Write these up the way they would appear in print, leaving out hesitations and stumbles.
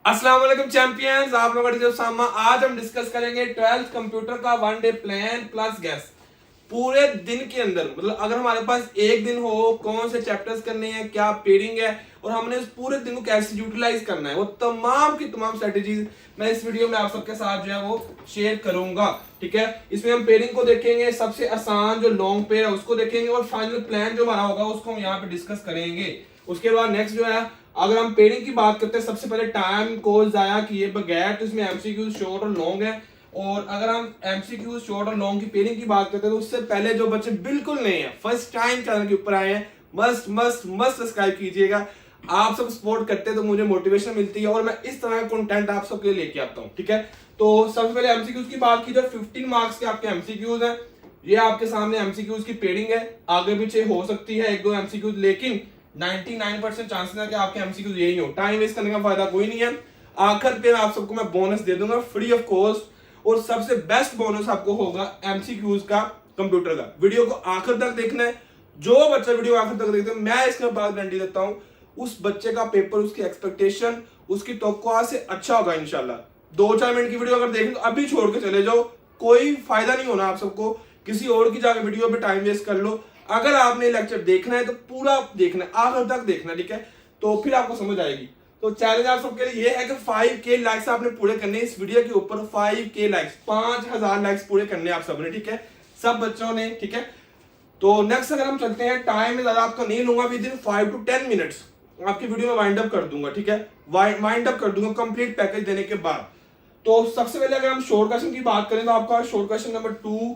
अस्सलाम वालेकुम चैंपियंस, आप लोगों का सामा। आज हम डिस्कस करेंगे 12th कंप्यूटर का 1 डे प्लान प्लस गैस। पूरे दिन के अंदर मतलब अगर हमारे पास एक दिन हो, कौन से चैप्टर्स करने हैं, क्या पेडिंग है और हमने उस पूरे दिन को कैसे यूटिलाइज करना है, वो तमाम की तमाम स्ट्रेटेजीज मैं इस वीडियो में आप सबके साथ जो है वो शेयर करूंगा। ठीक है, इसमें हम पेडिंग को देखेंगे, सबसे आसान जो लॉन्ग पेड है उसको देखेंगे और फाइनल प्लान जो हमारा होगा उसको हम यहाँ पे डिस्कस करेंगे। उसके बाद नेक्स्ट जो है, अगर हम पेडिंग की बात करते हैं, सबसे पहले टाइम को जाया किए बगैर तो इसमें एमसीक्यू शॉर्ट और लॉन्ग है। और अगर हम एमसीक्यू शॉर्ट और लॉन्ग की पेडिंग की बात करते हैं तो उससे पहले जो बच्चे बिल्कुल नहीं है, फर्स्ट टाइम चैनल के ऊपर आए हैं, मस्ट मस्ट मस्ट सब्सक्राइब कीजिएगा। आप सब सपोर्ट करते हैं तो मुझे मोटिवेशन मिलती है और मैं इस तरह का कंटेंट आप सबके लिए लेके आता हूँ। ठीक है, तो सबसे पहले एमसीक्यूज की बात की, जो 15 मार्क्स के आपके एमसीक्यूज हैं, ये आपके सामने एमसीक्यूज की पेडिंग है। आगे पीछे हो सकती है एक दो एमसीक्यूज, लेकिन 99% चांसेस है कि आपके एमसीक्यूज यही हो। टाइम वेस्ट करने का फायदा कोई नहीं है। आखिर पे आप सबको मैं बोनस दे दूंगा फ्री ऑफ कॉस्ट, और सबसे बेस्ट बोनस आपको होगा एमसीक्यूज का कंप्यूटर का। वीडियो को आखिर तक देखना है। जो बच्चा वीडियो आखिर तक देखते हैं, मैं इसके बाद गारंटी देता हूं उस बच्चे का पेपर, उसकी एक्सपेक्टेशन, उसकी तवक्कुआ से अच्छा होगा इंशाल्लाह। 2-4 मिनट की वीडियो अगर देखें तो अभी छोड़ के चले जाओ, कोई फायदा नहीं होना आप सबको। किसी और की जाकर वीडियो पे टाइम वेस्ट कर लो। अगर आपने लेक्चर देखना है तो पूरा देखना है, आखिर तक देखना है। ठीक है, तो फिर आपको समझ आएगी। तो चैलेंज आप सबके लिए ये है कि 5K लाइक्स आपने पूरे करने इस वीडियो के ऊपर। 5K लाइक्स, 5000 लाइक्स पूरे करने आप सबने। ठीक है, सब बच्चों ने। ठीक है, तो नेक्स्ट अगर हम चलते हैं, टाइम में ज्यादा आपका नहीं लूंगा, विद इन 5 to 10 मिनट्स आपकी वीडियो में वाइंड अप कर दूंगा। ठीक है, वाइंड अप कर दूंगा कंप्लीट पैकेज देने के बाद। तो सबसे पहले अगर हम शॉर्ट क्वेश्चन की बात करें तो आपका शॉर्ट क्वेश्चन नंबर 2,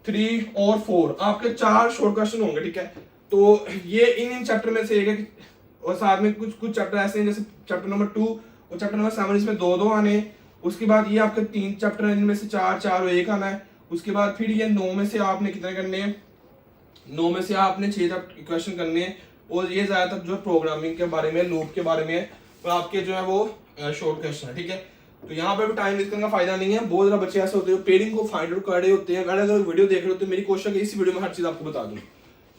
3 और 4 आपके 4 शॉर्ट क्वेश्चन होंगे। ठीक है, तो ये इन चैप्टर में से एक है, और साथ में कुछ चैप्टर ऐसे हैं जैसे चैप्टर नंबर 2 और चैप्टर नंबर 7, इसमें 2-2 आने। उसके बाद ये आपके 3 चैप्टर हैं जिनमें से 4-4 और 1 आना है। उसके बाद फिर ये 9 में से आपने कितने करने हैं, 9 में से आपने 6 क्वेश्चन करने हैं। और ये ज्यादातर जो प्रोग्रामिंग के बारे में, लूप के बारे में और आपके जो है वो शॉर्ट क्वेश्चन है। ठीक है, तो यहाँ पे भी टाइम वेस्ट करने का फायदा नहीं है। बहुत ज्यादा बच्चे ऐसे होते हैं पेडिंग को फाइंड आउट कर रहे होते हैं। अगर वीडियो देख रहे हो तो मेरी कोशिश है इसी वीडियो में हर चीज आपको बता दूं।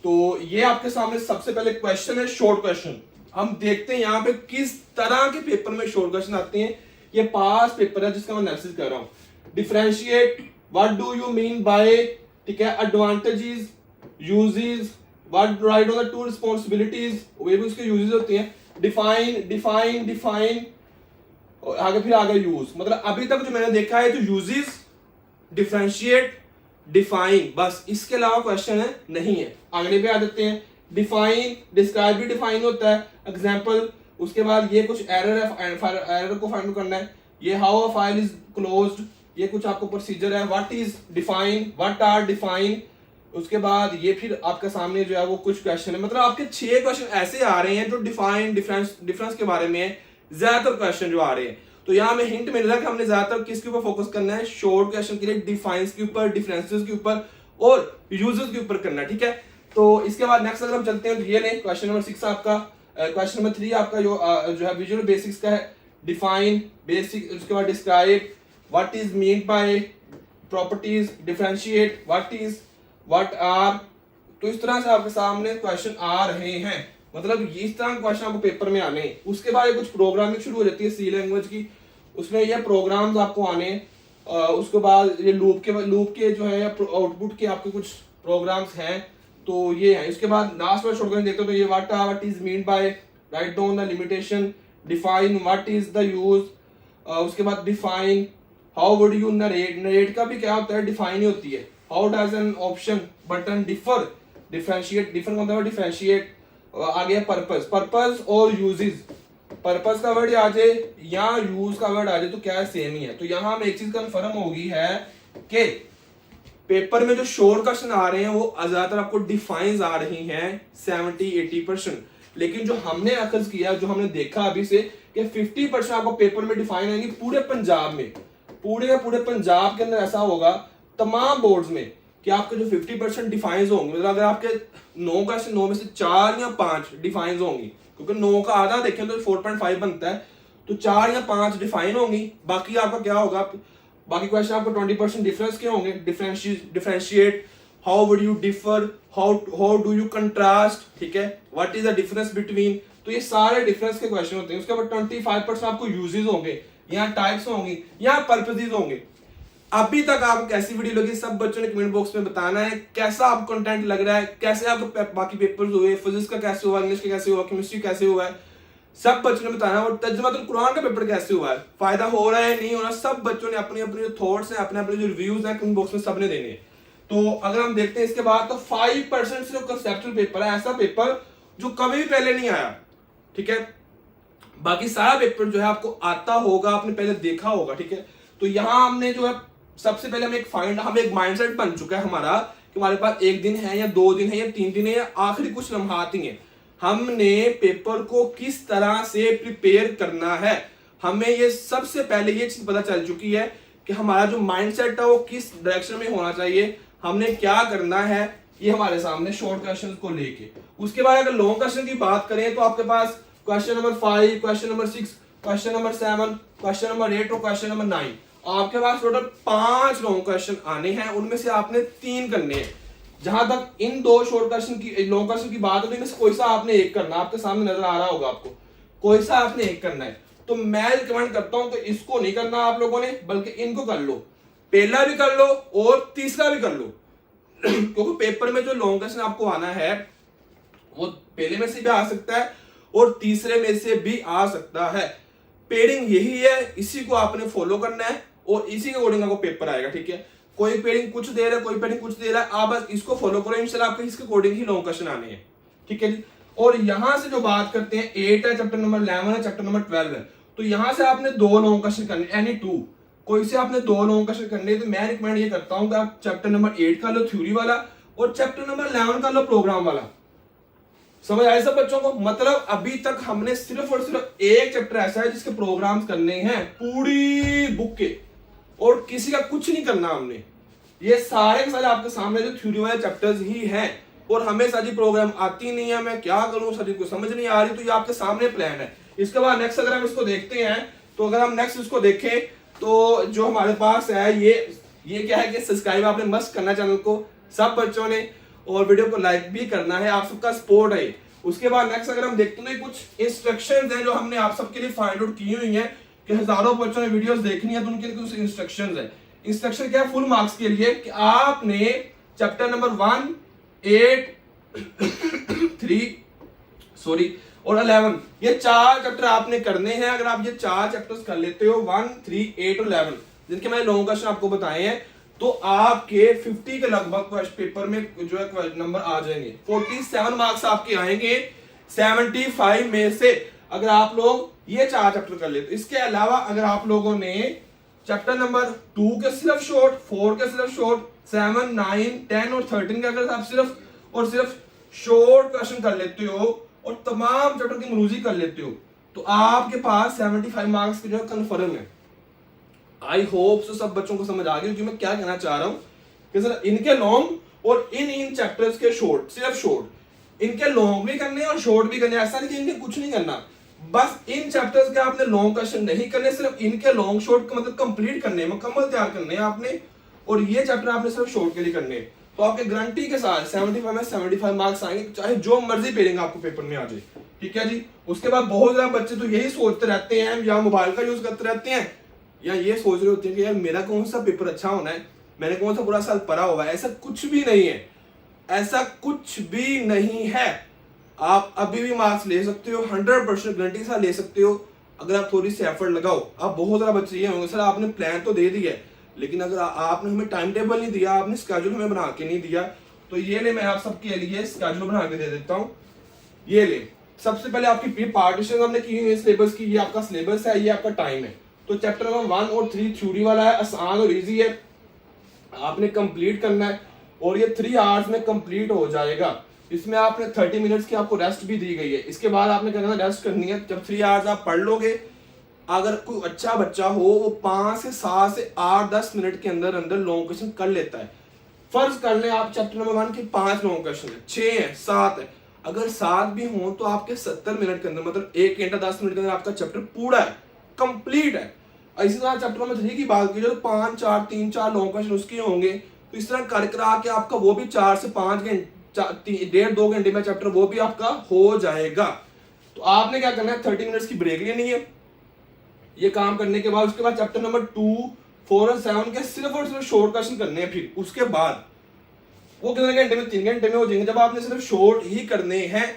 तो ये आपके सामने सबसे पहले क्वेश्चन है शॉर्ट क्वेश्चन। हम देखते हैं यहाँ पे किस तरह के पेपर में शॉर्ट क्वेश्चन आते हैं। ये पास पेपर है जिसका मैं एनालिसिस कर रहा हूँ। Differentiate, what do you mean by, ठीक है, advantages, uses, what right on the two responsibilities, ये भी उसके यूजेस होते हैं। डिफाइन डिफाइन डिफाइन, आगे फिर आगे यूज। मतलब अभी तक जो मैंने देखा है तो यूजेस, डिफरेंशिएट, डिफाइन, बस, इसके अलावा क्वेश्चन है नहीं है। अगले पे आ जाते हैं। डिफाइन, डिस्क्राइब भी डिफाइन होता है, एग्जांपल। उसके बाद ये कुछ एरर है, एरर को फाइंड करना है। ये how a file is closed, ये कुछ आपको प्रोसीजर है। What is define, what are define. उसके बाद ये फिर आपके सामने जो है वो कुछ क्वेश्चन है। मतलब आपके 6 क्वेश्चन ऐसे आ रहे हैं जो डिफाइन, डिफरेंस के बारे में है, ज्यादातर क्वेश्चन जो आ रहे हैं। तो यहाँ में हिंट मिल रहा है कि हमने ज्यादातर किसके ऊपर फोकस करना है, शॉर्ट क्वेश्चन के लिए डिफाइंस के ऊपर, डिफरेंसेस के ऊपर और यूजेस के ऊपर करना है। ठीक है, तो इसके बाद नेक्स्ट अगर हम चलते हैं तो ये नहीं, क्वेश्चन नंबर 6 आपका, क्वेश्चन नंबर 3 आपका जो है विजुअल बेसिक्स का है। डिफाइन, बेसिक, उसके बाद describe, what is mean by, properties, differentiate, what are. तो इस तरह से आपके सामने क्वेश्चन आ रहे हैं। मतलब इस तरह क्वेश्चन आपको पेपर में आने। उसके बाद कुछ प्रोग्रामिंग शुरू हो जाती है सी लैंग्वेज की, उसमें ये प्रोग्राम्स आपको आने। उसके बाद ये लूप के जो है आउटपुट के आपके कुछ प्रोग्राम्स हैं, तो ये है। इसके बाद लास्ट में शॉर्ट देखते हो तो ये what is mean bye, write down the limitation, define what is the use. उसके बाद define how would you narrate, narrate का भी क्या होता है, डिफाइन ही होती है। How does an option button differ, differentiate, differ मतलब डिफरेंशिएट। आ गया पर्पस, पर्पस और यूजेस। पर्पस का वर्ड आ जाए या यूज का वर्ड आ जाए तो क्या सेम ही है। तो यहां में एक चीज कंफर्म होगी है कि पेपर में जो शॉर्ट क्वेश्चन आ रहे हैं वो ज्यादातर आपको डिफाइंस आ रही हैं 70-80%। लेकिन जो हमने अखज किया, जो हमने देखा अभी से कि 50% आपको पेपर में डिफाइन आएंगी पूरे पंजाब में। पूरे पंजाब के अंदर ऐसा होगा तमाम बोर्ड्स में कि आपके जो 50% डिफाइंस होंगे। मतलब अगर आपके 9 क्वेश्चन, 9 में से 4 या 5 डिफाइंस होंगी, क्योंकि 9 का आधा देखें तो 4.5 बनता है, तो 4 या 5 डिफाइन होंगी। बाकी आपका क्या होगा, बाकी क्वेश्चन आपको 20% डिफरेंस के होंगे। Differentiate, how would you differ, how do you contrast, ठीक है, what is the difference between, तो ये सारे डिफरेंस के क्वेश्चन होते हैं। उसके बाद 25% आपको यूजेस होंगे, यहाँ टाइप्स होंगी, यहाँ पर्पसेस होंगे। अभी तक आपको कैसी वीडियो लगी सब बच्चों ने कमेंट बॉक्स में बताना है। कैसा आपको कंटेंट लग रहा है, कैसे आपको बाकी पेपर्स हुए, फिजिक्स का कैसे हुआ, इंग्लिश का कैसे हुआ, केमिस्ट्री कैसे हुआ है, सब बच्चों ने बताना है। और तर्जुमातुल कुरान का पेपर कैसे हुआ है, फायदा हो रहा है नहीं हो रहा, सब बच्चों ने अपनी अपनी जो थॉट्स हैं, अपने अपने जो रिव्यूज हैं कमेंट बॉक्स में सबने देने हैं। तो अगर हम देखते हैं इसके बाद तो 5% सिर्फ कंसेप्चुअल पेपर है, ऐसा पेपर जो कभी भी पहले नहीं आया, ठीक है। बाकी सारा पेपर जो है आपको आता होगा, आपने पहले देखा होगा, ठीक है। तो यहाँ हमने जो है सबसे पहले हम एक माइंडसेट बन चुका है हमारा कि हमारे पास 1 दिन है या 2 दिन है या 3 दिन है या आखिरी कुछ लम्हात ही है। हमने पेपर को किस तरह से प्रिपेयर करना है, हमें ये सबसे पहले ये चीज पता चल चुकी है कि हमारा जो माइंडसेट है वो किस डायरेक्शन में होना चाहिए, हमने क्या करना है, ये हमारे सामने शॉर्ट क्वेश्चन को लेके। उसके बाद अगर लॉन्ग क्वेश्चन की बात करें तो आपके पास question number 5, question number 6, question number 7, question number 8 और क्वेश्चन नंबर 9, आपके पास टोटल 5 लॉन्ग क्वेश्चन आने हैं। उनमें से आपने 3 करने हैं। जहां तक इन 2 शॉर्ट क्वेश्चन की लॉन्ग क्वेश्चन की बात है, तो कोई सा आपने एक करना, आपके सामने नजर आ रहा होगा आपको, कोई सा आपने एक करना है। तो मैं रिकमेंड करता हूं कि इसको नहीं करना आप लोगों ने, बल्कि इनको कर लो, पहला भी कर लो और तीसरा भी कर लो। क्योंकि पेपर में जो लॉन्ग क्वेश्चन आपको आना है वो पहले में से भी आ सकता है और तीसरे में से भी आ सकता है। पेडिंग यही है, इसी को आपने फॉलो करना है और इसी के अकॉर्डिंग आपको पेपर आएगा, ठीक है। कोई पेडिंग कुछ दे रहा है, कोई पेडिंग कुछ दे रहा है, आप बस इसको फॉलो करो, इंशाल्लाह आपके इसके अकॉर्डिंग ही लॉन्ग क्वेश्चन आने हैं, ठीक है जी। और यहां से जो बात करते हैं 8 है, चैप्टर नंबर 11 है, चैप्टर नंबर 12 है, तो यहां से आपने 2 लॉन्ग क्वेश्चन करने, एनी 2, कोई से आपने 2 लॉन्ग क्वेश्चन करने। तो मैं रिकमेंड ये करता हूं कि आप चैप्टर नंबर 8 का लो थ्योरी वाला और चैप्टर नंबर 11 का लो प्रोग्राम वाला। समझ आए सब बच्चों को? मतलब अभी तक हमने सिर्फ और सिर्फ एक चैप्टर ऐसा है जिसके प्रोग्राम्स करने हैं पूरी बुक के, और किसी का कुछ नहीं करना हमने। ये सारे के सारे आपके सामने जो थ्योरी वाले चैप्टर्स ही हैं, और हमें सारी प्रोग्राम आती नहीं है, मैं क्या करूं, सारी को समझ नहीं आ रही, तो ये आपके सामने प्लान है। इसके बाद नेक्स्ट अगर हम इसको देखते हैं, तो अगर हम नेक्स्ट इसको देखें तो जो हमारे पास है ये क्या है कि सब्सक्राइब आपने मस्ट करना चैनल को सब बच्चों ने, और वीडियो को लाइक भी करना है, आप सबका सपोर्ट है। उसके बाद नेक्स्ट अगर हम देखते हैं कुछ इंस्ट्रक्शंस हैं जो हमने आप सबके लिए फाइंड आउट की हुई हैं कि हजारों बच्चों ने वीडियोस देखनी है, तो उनके लिए कुछ इंस्ट्रक्शंस है। इंस्ट्रक्शन क्या है फुल मार्क्स के लिए कि आपने चैप्टर नंबर 1, 8, 3 और 11 ये 4 चैप्टर आपने करने हैं। अगर आप ये 4 चैप्टर्स कर लेते हो 1, 3, 8 और 11, जिनके मैंने लॉन्ग क्वेश्चन आपको बताए हैं, तो आपके 50 के लगभग पेपर में जो है नंबर आ जाएंगे। 47 मार्क्स आपके आएंगे 75 में से, अगर आप लोग ये 4 चैप्टर कर लेते। इसके अलावा अगर आप लोगों ने चैप्टर नंबर 2 के सिर्फ शॉर्ट, 4 के सिर्फ शॉर्ट, 7, 9, 10 और 13 के अगर आप सिर्फ और सिर्फ शॉर्ट क्वेश्चन कर लेते हो और तमाम चैप्टर की मरूजी कर लेते हो, तो आपके पास 75 मार्क्स की जो है कन्फर्म है। आई होप सो सब बच्चों को समझ आ गई कि मैं क्या कहना चाह रहा हूं कि सर इनके लॉन्ग और इन चैप्टर्स के शॉर्ट, सिर्फ शॉर्ट, इनके लॉन्ग भी करने और शॉर्ट भी करने। ऐसा नहीं कि इनके कुछ नहीं करना, बस इन चैप्टर्स के आपने लॉन्ग क्वेश्चन नहीं करने, सिर्फ इनके लॉन्ग शॉर्ट का मतलब कंप्लीट करने, मुकम्मल तैयार करने हैं आपने, और ये चैप्टर आपने सिर्फ शॉर्ट के लिए करने हैं। तो आपके गारंटी के साथ 75 में 75 मार्क्स आएंगे, चाहे जो मर्जी पेरेंगे आपको पेपर में आ जाए, ठीक है जी। उसके बाद बहुत ज्यादा बच्चे तो यही सोचते रहते हैं, या मोबाइल का यूज करते रहते हैं, या ये सोच रहे होते हैं कि यार मेरा कौन सा पेपर अच्छा होना है, मैंने कौन सा पूरा साल पढ़ा हुआ है। ऐसा कुछ भी नहीं है, ऐसा कुछ भी नहीं है। आप अभी भी मार्क्स ले सकते हो, 100% गारंटी के साथ ले सकते हो, अगर आप थोड़ी सी एफर्ट लगाओ। आप बहुत ज्यादा बच्चे ये होंगे सर आपने प्लान तो दे दिया है, लेकिन अगर आपने हमें टाइम टेबल नहीं दिया, आपने स्केड्यूल हमें बना के नहीं दिया, तो ये ले मैं आप सबके लिए स्केड्यूल बना के दे देता हूँ। ये ले, सबसे पहले आपकी पार्टीशन हमने की हुई है सिलेबस की, ये आपका सिलेबस है, ये आपका टाइम है। तो चैप्टर नंबर 1 और 3 थ्योरी वाला है, आसान और इजी है, आपने कंप्लीट करना है और ये 3 आवर्स में कंप्लीट हो जाएगा। इसमें आपने 30 मिनट्स की आपको रेस्ट भी दी गई है। इसके बाद आपने करना रेस्ट करनी है। जब 3 आवर्स आप पढ़ लोगे, अगर कोई अच्छा बच्चा हो वो 5 से 7 से 8-10 मिनट के अंदर अंदर लॉन्ग क्वेश्चन कर लेता है। फर्ज कर ले आप चैप्टर नंबर 1 के 5 लॉन्ग क्वेश्चन है, 6 है, 7 है, अगर 7 भी हो तो आपके 70 मिनट के अंदर, मतलब 1 घंटा 10 मिनट के अंदर आपका चैप्टर पूरा है, कंप्लीट है। इसी तरह चैप्टर नंबर 3 की बात की जो 5, 4, 3, 4 लॉन्ग क्वेश्चन उसके होंगे, तो इस तरह कर करा के आपका वो भी 4 से 5 घंटे, 1.5-2 घंटे में चैप्टर वो भी आपका हो जाएगा। तो आपने क्या करना है, 30 मिनट्स की ब्रेक लेनी है। ये काम करने के बाद उसके बाद चैप्टर नंबर 2, 4 और 7 के सिर्फ और सिर्फ शॉर्ट क्वेश्चन करने हैं। फिर उसके बाद वो कितने घंटे में, 3 घंटे में हो जाएंगे। जब आपने सिर्फ शॉर्ट ही करने हैं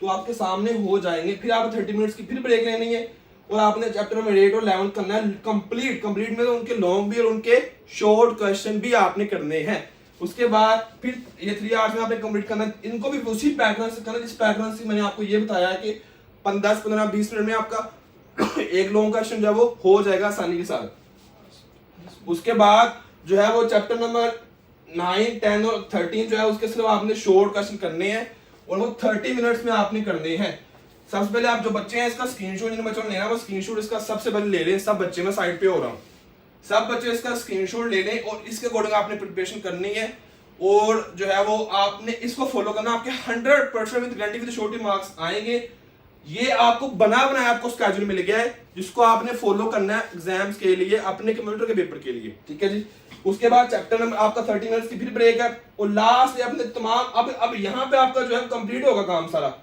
तो आपके सामने हो जाएंगे। फिर आप 30 मिनट्स की फिर ब्रेक लेनी है और आपने चैप्टर नंबर 8 और 11 करना है कंप्लीट में, तो उनके लॉन्ग भी और उनके शॉर्ट क्वेश्चन भी आपने करने हैं। उसके बाद फिर ये 3 आवर्स में आपने कंप्लीट करना है। इनको भी उसी पैटर्न से करना जिस पैटर्न से मैंने आपको ये बताया है कि 10-15-20 मिनट में आपका एक लॉन्ग क्वेश्चन जो है वो हो जाएगा आसानी के साथ। उसके बाद जो है वो चैप्टर नंबर 9, 10 और 13 जो है उसके सिर्फ आपने शॉर्ट क्वेश्चन करने हैं और वो 30 मिनट्स में आपने करने हैं। सबसे पहले आप जो बच्चे हैं इसका स्क्रीनशॉट, जिन बच्चों ने लेना वो स्क्रीनशॉट इसका सबसे पहले ले लें। सब बच्चे, मैं साइड पे हो रहा हूँ, सब बच्चे इसका स्क्रीनशॉट ले लें और इसके अकॉर्डिंग आपने प्रिपरेशन करनी है और जो है वो आपने इसको फॉलो करना। आपके 100% with guarantee with surety marks आएंगे। ये आपको बना बनाया आपको स्केड्यूल मिल गया है जिसको आपने फॉलो करना है एग्जाम्स के लिए, अपने कंप्यूटर के पेपर के लिए, ठीक है जी। उसके बाद चैप्टर नंबर आपका 30 मिनट्स की फिर ब्रेक है और लास्ट अपने तमाम अब यहाँ पे आपका जो है कंप्लीट होगा काम सारा।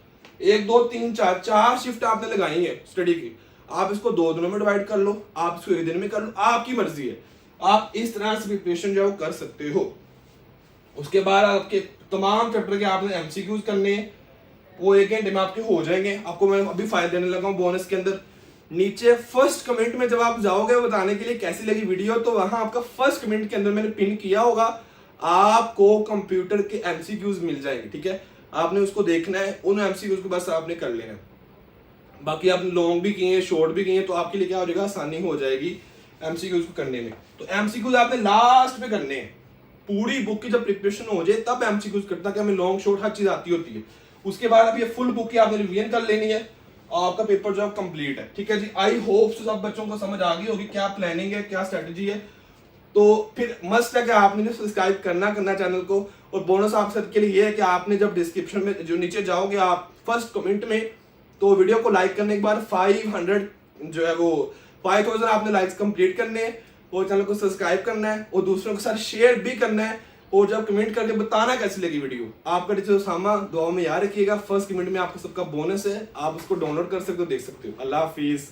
1 2 3 4 शिफ्ट आपने लगाई है स्टडी की। आप इसको 2 दिनों में डिवाइड कर लो, आप इसको 1 दिन में कर लो, आपकी मर्जी है। आप इस तरह से प्रिपरेशन जो है वो कर सकते हो। उसके बाद आपके तमाम चैप्टर के आपने एमसीक्यूज करने हैं, वो 1 घंटे में आपके हो जाएंगे। आपको मैं अभी फाइल देने लगा हूँ बोनस के अंदर। नीचे फर्स्ट कमेंट में जब आप जाओगे बताने के लिए कैसी लगी वीडियो, तो वहां आपका फर्स्ट कमेंट के अंदर मैंने पिन किया होगा, आपको कंप्यूटर के एमसीक्यूज मिल जाएंगे, ठीक है। आपने उसको देखना है, उन एमसीक्यूज को बस आपने कर लेना है। बाकी आपने लॉन्ग भी किए, शॉर्ट भी किए, तो आपके लिए क्या हो जाएगा, आसानी हो जाएगी एमसीक्यूज को करने में। तो एमसीक्यूज आपने लास्ट में करने हैं। पूरी बुक की जब प्रिपरेशन हो जाए तब एमसीक्यूज करता कि हमें लॉन्ग शॉर्ट हर चीज आती होती है। उसके बाद अब ये फुल बुक की आपने रिवीजन कर लेनी है, आपका पेपर जो है कंप्लीट है, ठीक है जी। आई होप सब बच्चों को समझ आ गई होगी क्या प्लानिंग है, क्या स्ट्रेटजी है। तो फिर मस्ट है कि आपने सब्सक्राइब करना चैनल को। और बोनस आप सबके लिए ये है कि आपने जब डिस्क्रिप्शन में जो नीचे जाओगे आप फर्स्ट कमेंट में, तो वीडियो को लाइक करने के बाद 500 जो है वो 5000 आपने लाइक्स कंप्लीट करने हैं और चैनल को सब्सक्राइब करना है और दूसरों के साथ शेयर भी करना है। और जब कमेंट करके बताना कैसी लगी वीडियो। आपका टीचर उसामा दुआ में याद रखिएगा। फर्स्ट कमेंट में आपको सबका बोनस है, आप उसको डाउनलोड कर सकते हो, देख सकते हो। अल्लाह हाफिज।